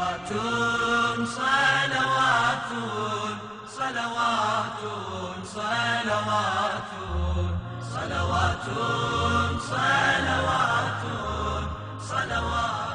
صلوات صلوات صلوات صلوات صلوات صلوات صلوات۔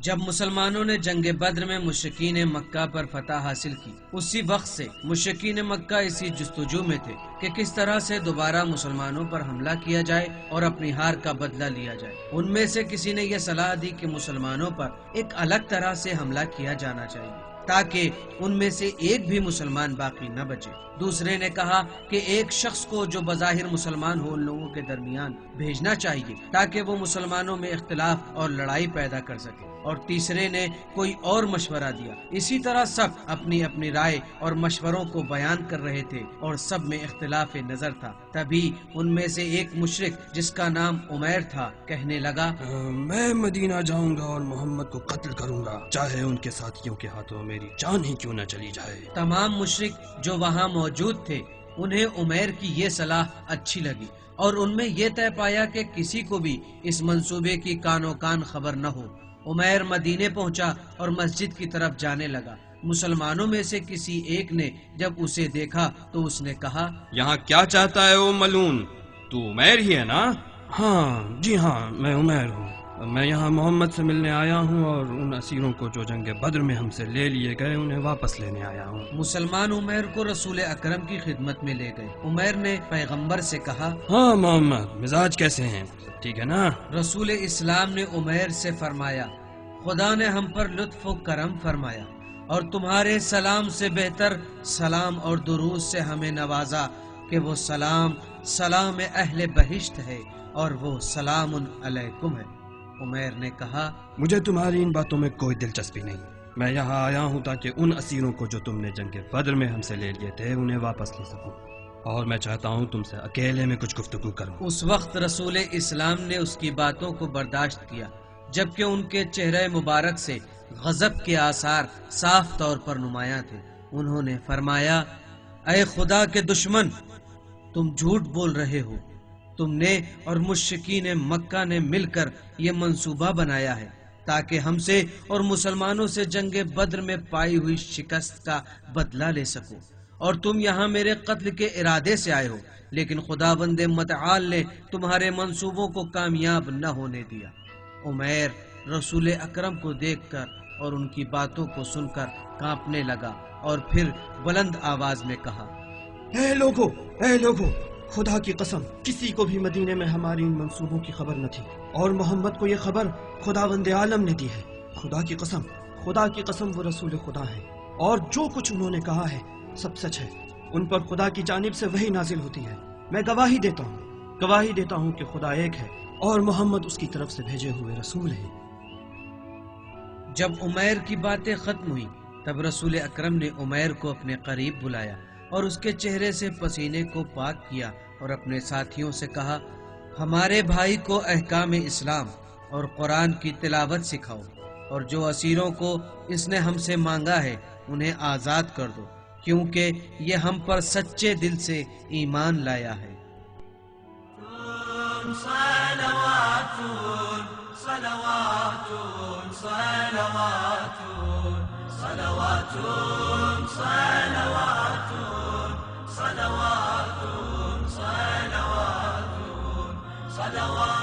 جب مسلمانوں نے جنگ بدر میں مشرکین مکہ پر فتح حاصل کی، اسی وقت سے مشرکین مکہ اسی جستجو میں تھے کہ کس طرح سے دوبارہ مسلمانوں پر حملہ کیا جائے اور اپنی ہار کا بدلہ لیا جائے۔ ان میں سے کسی نے یہ صلاح دی کہ مسلمانوں پر ایک الگ طرح سے حملہ کیا جانا چاہیے تاکہ ان میں سے ایک بھی مسلمان باقی نہ بچے۔ دوسرے نے کہا کہ ایک شخص کو جو بظاہر مسلمان ہو ان لوگوں کے درمیان بھیجنا چاہیے تاکہ وہ مسلمانوں میں اختلاف اور لڑائی پیدا کر سکے، اور تیسرے نے کوئی اور مشورہ دیا۔ اسی طرح سب اپنی اپنی رائے اور مشوروں کو بیان کر رہے تھے اور سب میں اختلاف نظر تھا۔ تبھی ان میں سے ایک مشرک جس کا نام عمیر تھا کہنے لگا، میں مدینہ جاؤں گا اور محمد کو قتل کروں گا، چاہے ان کے ساتھیوں کے ہاتھوں میری جان ہی کیوں نہ چلی جائے۔ تمام مشرک جو وہاں موجود تھے انہیں عمیر کی یہ صلاح اچھی لگی اور ان میں یہ طے پایا کہ کسی کو بھی اس منصوبے کی کانوں کان خبر نہ ہو۔ عمیر مدینے پہنچا اور مسجد کی طرف جانے لگا۔ مسلمانوں میں سے کسی ایک نے جب اسے دیکھا تو اس نے کہا، یہاں کیا چاہتا ہے او ملعون؟ تو عمیر ہی ہے نا؟ ہاں جی ہاں، میں عمیر ہوں۔ میں یہاں محمد سے ملنے آیا ہوں اور ان اسیروں کو جو جنگ بدر میں ہم سے لے لیے گئے انہیں واپس لینے آیا ہوں۔ مسلمان عمیر کو رسول اکرم کی خدمت میں لے گئے۔ عمیر نے پیغمبر سے کہا، ہاں محمد، مزاج کیسے ہیں؟ سب ٹھیک ہے نا؟ رسول اسلام نے عمیر سے فرمایا، خدا نے ہم پر لطف و کرم فرمایا اور تمہارے سلام سے بہتر سلام اور درود سے ہمیں نوازا کہ وہ سلام سلام اہل بہشت ہے اور وہ سلام علیکم ہے۔ عمیر نے کہا، مجھے تمہاری ان باتوں میں کوئی دلچسپی نہیں۔ میں یہاں آیا ہوں تاکہ ان اسیروں کو جو تم نے جنگ بدر میں ہم سے لے لیے تھے انہیں واپس لے سکوں، اور میں چاہتا ہوں تم سے اکیلے میں کچھ گفتگو کروں۔ اس وقت رسول اسلام نے اس کی باتوں کو برداشت کیا، جبکہ ان کے چہرے مبارک سے غضب کے آثار صاف طور پر نمایاں تھے۔ انہوں نے فرمایا، اے خدا کے دشمن، تم جھوٹ بول رہے ہو۔ تم نے اور مشرکین مکہ نے مل کر یہ منصوبہ بنایا ہے تاکہ ہم سے اور مسلمانوں سے جنگ بدر میں پائی ہوئی شکست کا بدلہ لے سکو، اور تم یہاں میرے قتل کے ارادے سے آئے ہو، لیکن خداوند متعال نے تمہارے منصوبوں کو کامیاب نہ ہونے دیا۔ عمیر رسول اکرم کو دیکھ کر اور ان کی باتوں کو سن کر کانپنے لگا اور پھر بلند آواز میں کہا، اے لوگو، خدا کی قسم کسی کو بھی مدینے میں ہماری ان منصوبوں کی خبر نہ تھی، اور محمد کو یہ خبر خداوند عالم نے دی ہے۔ خدا کی قسم وہ رسول خدا ہے، اور جو کچھ انہوں نے کہا ہے سب سچ ہے۔ ان پر خدا کی جانب سے وحی نازل ہوتی ہے۔ میں گواہی دیتا ہوں کہ خدا ایک ہے اور محمد اس کی طرف سے بھیجے ہوئے رسول ہیں۔ جب عمیر کی باتیں ختم ہوئیں تب رسول اکرم نے عمیر کو اپنے قریب بلایا اور اس کے چہرے سے پسینے کو پاک کیا اور اپنے ساتھیوں سے کہا، ہمارے بھائی کو احکام اسلام اور قرآن کی تلاوت سکھاؤ، اور جو اسیروں کو اس نے ہم سے مانگا ہے انہیں آزاد کر دو، کیونکہ یہ ہم پر سچے دل سے ایمان لایا ہے۔ صلوات صلوات صلوات صلوات صلوات صلوات صلوات صلوات